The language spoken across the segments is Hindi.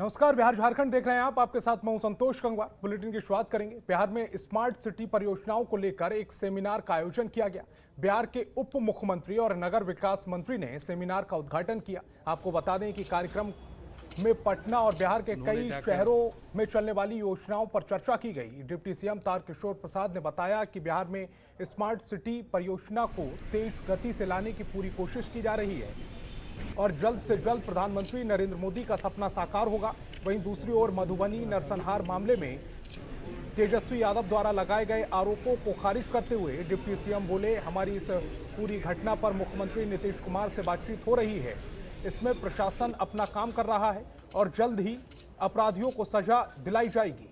नमस्कार, बिहार झारखंड देख रहे हैं आप। आपके साथ मैं हूं संतोष गंगवार। बुलेटिन की शुरुआत करेंगे। बिहार में स्मार्ट सिटी परियोजनाओं को लेकर एक सेमिनार का आयोजन किया गया। बिहार के उप मुख्यमंत्री और नगर विकास मंत्री ने सेमिनार का उद्घाटन किया। आपको बता दें कि कार्यक्रम में पटना और बिहार के कई शहरों में चलने वाली योजनाओं पर चर्चा की गई। डिप्टी सीएम तारकिशोर प्रसाद ने बताया कि बिहार में स्मार्ट सिटी परियोजना को तेज गति से लाने की पूरी कोशिश की जा रही है और जल्द से जल्द प्रधानमंत्री नरेंद्र मोदी का सपना साकार होगा। वहीं दूसरी ओर मधुबनी नरसंहार मामले में तेजस्वी यादव द्वारा लगाए गए आरोपों को खारिज करते हुए डिप्टी सीएम बोले, हमारी इस पूरी घटना पर मुख्यमंत्री नीतीश कुमार से बातचीत हो रही है। इसमें प्रशासन अपना काम कर रहा है और जल्द ही अपराधियों को सजा दिलाई जाएगी।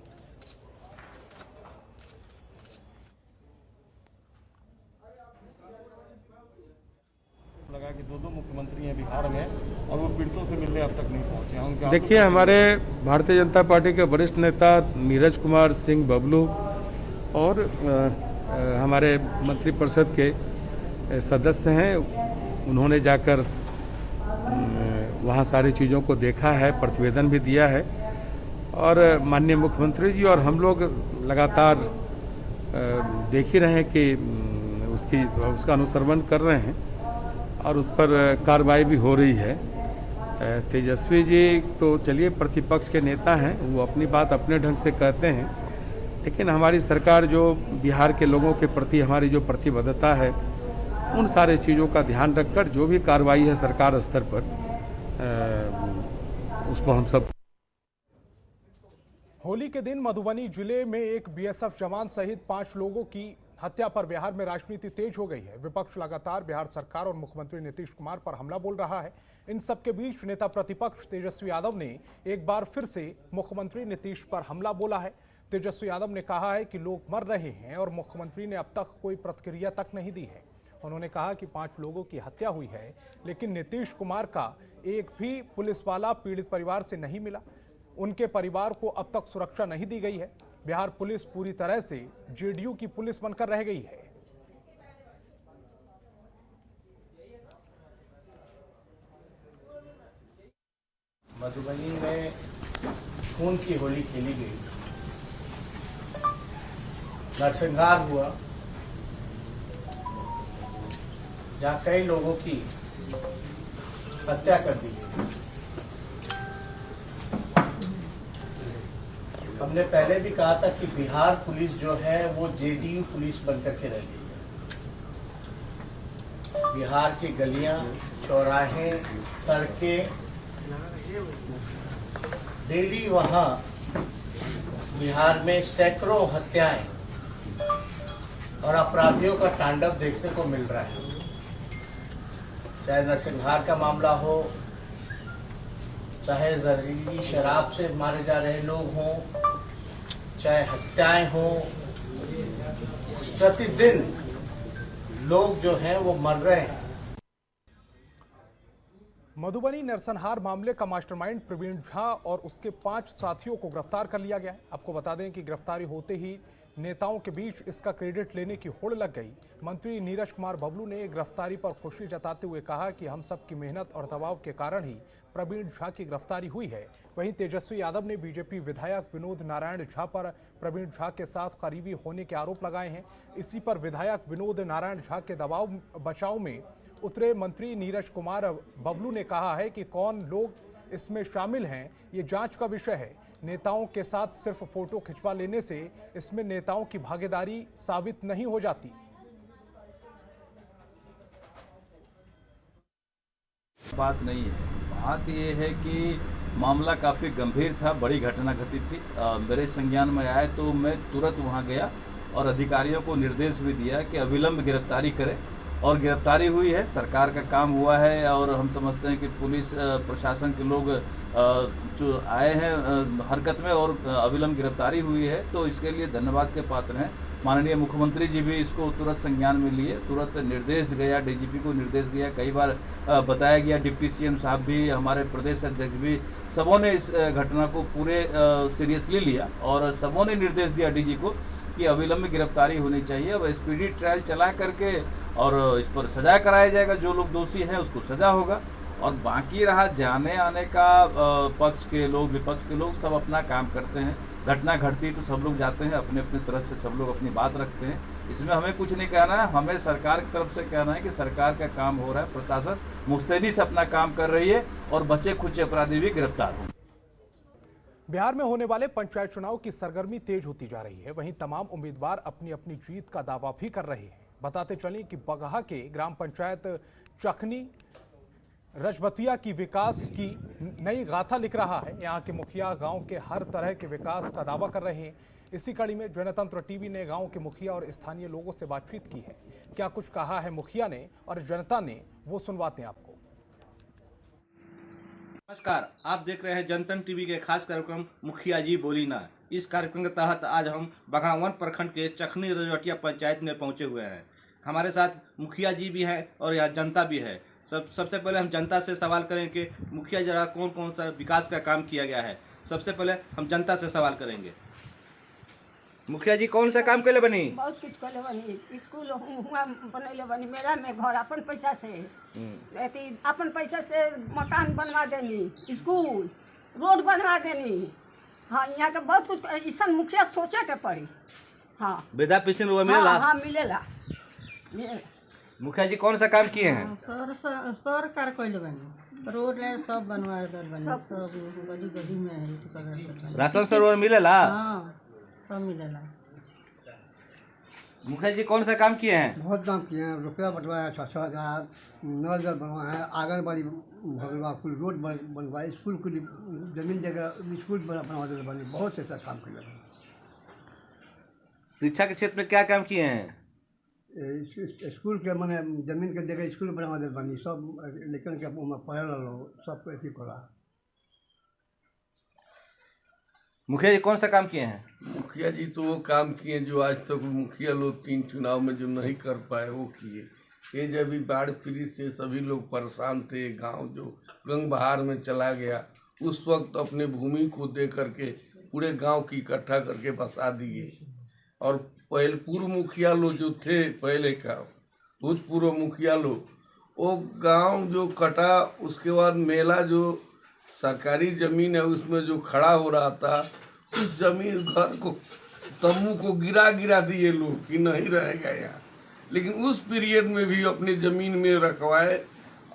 लगा कि दो मुख्यमंत्री हैं बिहार में और वो पीड़ितों से मिलने अब तक नहीं पहुंचे हैं। देखिए, हमारे भारतीय जनता पार्टी के वरिष्ठ नेता नीरज कुमार सिंह बबलू और हमारे मंत्रिपरिषद के सदस्य हैं, उन्होंने जाकर वहाँ सारी चीज़ों को देखा है, प्रतिवेदन भी दिया है और माननीय मुख्यमंत्री जी और हम लोग लगातार देख ही रहे हैं कि उसका अनुसरण कर रहे हैं और उस पर कार्रवाई भी हो रही है। तेजस्वी जी तो चलिए प्रतिपक्ष के नेता हैं, वो अपनी बात अपने ढंग से कहते हैं, लेकिन हमारी सरकार जो बिहार के लोगों के प्रति हमारी जो प्रतिबद्धता है, उन सारे चीज़ों का ध्यान रखकर जो भी कार्रवाई है सरकार स्तर पर उसको हम सब। होली के दिन मधुबनी जिले में एक बीएसएफ जवान सहित 5 लोगों की हत्या पर बिहार में राजनीति तेज हो गई है। विपक्ष लगातार बिहार सरकार और मुख्यमंत्री नीतीश कुमार पर हमला बोल रहा है। इन सबके बीच नेता प्रतिपक्ष तेजस्वी यादव ने एक बार फिर से मुख्यमंत्री नीतीश पर हमला बोला है। तेजस्वी यादव ने कहा है कि लोग मर रहे हैं और मुख्यमंत्री ने अब तक कोई प्रतिक्रिया तक नहीं दी है। उन्होंने कहा कि 5 लोगों की हत्या हुई है, लेकिन नीतीश कुमार का एक भी पुलिस वाला पीड़ित परिवार से नहीं मिला। उनके परिवार को अब तक सुरक्षा नहीं दी गई है। बिहार पुलिस पूरी तरह से जेडीयू की पुलिस बनकर रह गई है। मधुबनी में खून की होली खेली गई, नरसंहार हुआ, जहां कई लोगों की हत्या कर दी गई। हमने पहले भी कहा था कि बिहार पुलिस जो है वो जेडीयू पुलिस बनकर के रह गई है। बिहार की गलियां, चौराहे, सड़कें, डेली वहां बिहार में सैकड़ों हत्याएं और अपराधियों का तांडव देखने को मिल रहा है। चाहे नरसंहार का मामला हो, चाहे जहरीली शराब से मारे जा रहे लोग हों, चाहे हत्याएं हों, प्रतिदिन लोग जो हैं वो मर रहे हैं। मधुबनी नरसंहार मामले का मास्टरमाइंड प्रवीण झा और उसके 5 साथियों को गिरफ्तार कर लिया गया है। आपको बता दें कि गिरफ्तारी होते ही नेताओं के बीच इसका क्रेडिट लेने की होड़ लग गई। मंत्री नीरज कुमार बबलू ने गिरफ्तारी पर खुशी जताते हुए कहा कि हम सब की मेहनत और दबाव के कारण ही प्रवीण झा की गिरफ्तारी हुई है। वहीं तेजस्वी यादव ने बीजेपी विधायक विनोद नारायण झा पर प्रवीण झा के साथ करीबी होने के आरोप लगाए हैं। इसी पर विधायक विनोद नारायण झा के दबाव बचाव में उतरे मंत्री नीरज कुमार बबलू ने कहा है कि कौन लोग इसमें शामिल हैं, ये जांच का विषय है। नेताओं के साथ सिर्फ फोटो खिंचवा लेने से इसमें नेताओं की भागीदारी साबित नहीं हो जाती। बात नहीं है, बात ये है कि मामला काफ़ी गंभीर था, बड़ी घटना घटित थी। मेरे संज्ञान में आए तो मैं तुरंत वहाँ गया और अधिकारियों को निर्देश भी दिया कि अविलंब गिरफ्तारी करें और गिरफ्तारी हुई है। सरकार का काम हुआ है और हम समझते हैं कि पुलिस प्रशासन के लोग जो आए हैं हरकत में और अविलंब गिरफ्तारी हुई है, तो इसके लिए धन्यवाद के पात्र हैं। माननीय मुख्यमंत्री जी भी इसको तुरंत संज्ञान में लिए, तुरंत निर्देश गया, डीजीपी को निर्देश गया, कई बार बताया गया, डिप्टी सीएम साहब भी, हमारे प्रदेश अध्यक्ष भी, सबों ने इस घटना को पूरे सीरियसली लिया और सबों ने निर्देश दिया डीजी को कि अविलंब गिरफ्तारी होनी चाहिए। अब स्पीडी ट्रायल चला करके और इस पर सजा कराया जाएगा, जो लोग दोषी हैं उसको सजा होगा और बाकी रहा जाने आने का, पक्ष के लोग विपक्ष के लोग सब अपना काम करते हैं। घटना घटती तो सब लोग जाते हैं, अपने अपने तरफ से सब लोग अपनी बात रखते हैं। इसमें हमें कुछ नहीं कहना है, हमें सरकार की तरफ से कहना है कि सरकार का काम हो रहा है, प्रशासन मुस्तैदी से अपना काम कर रही है और बचे खुचे अपराधी भी गिरफ्तार हों। बिहार में होने वाले पंचायत चुनाव की सरगर्मी तेज होती जा रही है। वहीं तमाम उम्मीदवार अपनी अपनी जीत का दावा भी कर रहे हैं। बताते चलें कि बगहा के ग्राम पंचायत चखनी रजबतिया की विकास की नई गाथा लिख रहा है। यहाँ के मुखिया गांव के हर तरह के विकास का दावा कर रहे हैं। इसी कड़ी में जनतंत्र टीवी ने गांव के मुखिया और स्थानीय लोगों से बातचीत की है। क्या कुछ कहा है मुखिया ने और जनता ने, वो सुनवाते हैं आपको। नमस्कार, आप देख रहे हैं जनतंत्र टीवी के खास कार्यक्रम मुखिया जी बोली ना। इस कार्यक्रम के तहत आज हम बघावन प्रखंड के चखनी रजवटिया पंचायत में पहुंचे हुए हैं। हमारे साथ मुखिया जी भी हैं और यहाँ जनता भी है। सबसे पहले हम जनता से सवाल करेंगे कि मुखिया जरा कौन कौन सा विकास का काम किया गया है। सबसे पहले हम जनता से सवाल करेंगे। मुखिया जी कौन सा काम कैले बनी? बहुत कुछ कैले बनी। स्कूल हुआ बनैले बनी, मेरा में घर अपन पैसा से, अपन पैसा से मकान बनवा देनी, स्कूल रोड बनवा देनी। हाँ, यहाँ के बहुत कुछ ऐसा मुखिया सोचे के पड़ी। हाँ, वृद्धा पेंशन वो मिलेला? हाँ, मिलेला। मुखिया जी कौन सा काम किए हैं? सरकार कैले बनी, रोड लाइट सब बनवाए बनी, सब गली गली में है तो सब राशन सरोवर मिलेला? हाँ, सब मिलेला। मुखिया जी कौन सा काम किए हैं? बहुत काम किए हैं। रुपया बंटवाया 6,000, नल जल बनवाया है, आंगनबाड़ी भगवा, कुल रोड बनवाए, स्कूल को जमीन जगह स्कूल बनवा दे बनी। बहुत ऐसा काम किया। शिक्षा के क्षेत्र में क्या काम किए हैं? स्कूल के मैंने जमीन के जगह स्कूल बनवा दे बनी। सब लेकिन के पढ़े लोग सब अथी करा। मुखिया जी कौन सा काम किए हैं? मुखिया जी तो वो काम किए जो आज तक मुखिया लोग 3 चुनाव में जो नहीं कर पाए वो किए। ये जब भी बाढ़ पीड़ित से सभी लोग परेशान थे, गांव जो गंग बहार में चला गया, उस वक्त अपने भूमि को दे करके पूरे गांव की इकट्ठा करके बसा दिए। और पहले पूर्व मुखिया लोग जो थे, पहले का भूतपूर्व मुखिया लोग, वो गांव जो कटा, उसके बाद मेला जो सरकारी ज़मीन है उसमें जो खड़ा हो रहा था, उस जमीन घर को तम्बू को गिरा दिए लोग कि नहीं रहेगा यहाँ। लेकिन उस पीरियड में भी अपने ज़मीन में रखवाए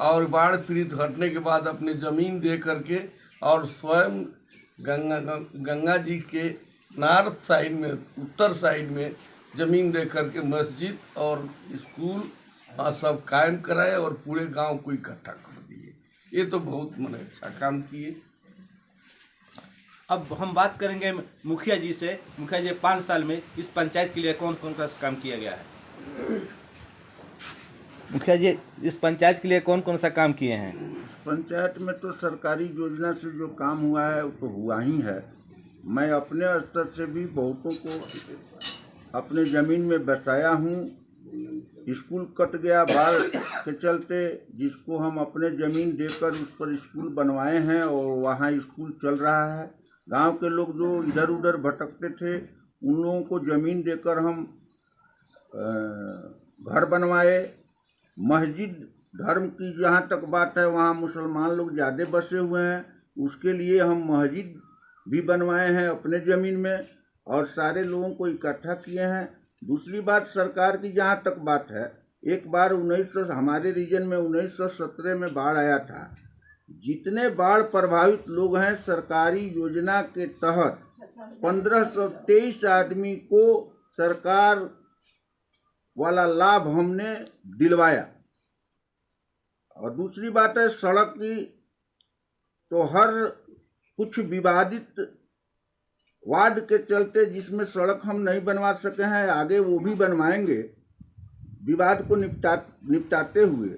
और बाढ़ पीड़ित हटने के बाद अपने ज़मीन दे करके और स्वयं गंगा जी के नॉर्थ साइड में, उत्तर साइड में ज़मीन दे करके मस्जिद और स्कूल सब कायम कराए और पूरे गांव को इकट्ठा कर दिए। ये तो बहुत मैंने अच्छा काम किए। अब हम बात करेंगे मुखिया जी से। मुखिया जी 5 साल में इस पंचायत के लिए कौन कौन सा काम किया गया है? मुखिया जी इस पंचायत के लिए कौन कौन सा काम किए हैं? पंचायत में तो सरकारी योजना से जो काम हुआ है वो तो हुआ ही है। मैं अपने स्तर से भी बहुतों को अपने ज़मीन में बसाया हूँ। स्कूल कट गया बाढ़ के चलते, जिसको हम अपने ज़मीन देकर उस पर स्कूल बनवाए हैं और वहाँ स्कूल चल रहा है। गांव के लोग जो इधर उधर भटकते थे, उन लोगों को ज़मीन देकर हम घर बनवाए। मस्जिद धर्म की जहाँ तक बात है, वहाँ मुसलमान लोग ज़्यादा बसे हुए हैं, उसके लिए हम मस्जिद भी बनवाए हैं अपने ज़मीन में और सारे लोगों को इकट्ठा किए हैं। दूसरी बात, सरकार की जहाँ तक बात है, एक बार हमारे रीजन में 1917 में बाढ़ आया था। जितने बाढ़ प्रभावित लोग हैं, सरकारी योजना के तहत 1523 आदमी को सरकार वाला लाभ हमने दिलवाया। और दूसरी बात है सड़क की, तो हर कुछ विवादित वार्ड के चलते जिसमें सड़क हम नहीं बनवा सके हैं, आगे वो भी बनवाएंगे विवाद को निपटाते हुए।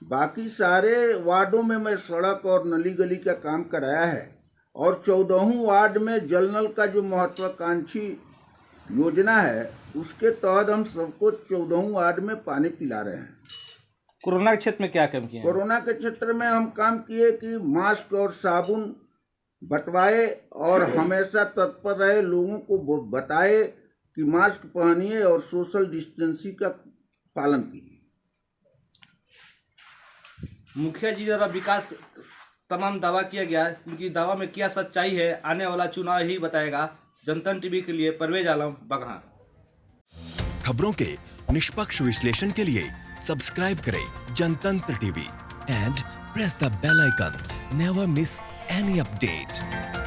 बाकी सारे वार्डों में मैं सड़क और नली गली का काम कराया है और 14वें वार्ड में जल नल का जो महत्वाकांक्षी योजना है, उसके तहत हम सबको 14वें वार्ड में पानी पिला रहे हैं। कोरोना के क्षेत्र में क्या काम किए? कोरोना के क्षेत्र में हम काम किए कि मास्क और साबुन बंटवाए और हमेशा तत्पर रहे, लोगों को बताए कि मास्क पहनिए और सोशल डिस्टेंसिंग का पालन कीजिए। मुखिया जी द्वारा विकास तमाम दावा किया गया, उनकी दावा में क्या सच्चाई है आने वाला चुनाव ही बताएगा। जनतन टीवी के लिए परवेज आलम, बगहा। खबरों के निष्पक्ष विश्लेषण के लिए सब्सक्राइब करें Jantantra TV and press the bell icon. Never miss any update.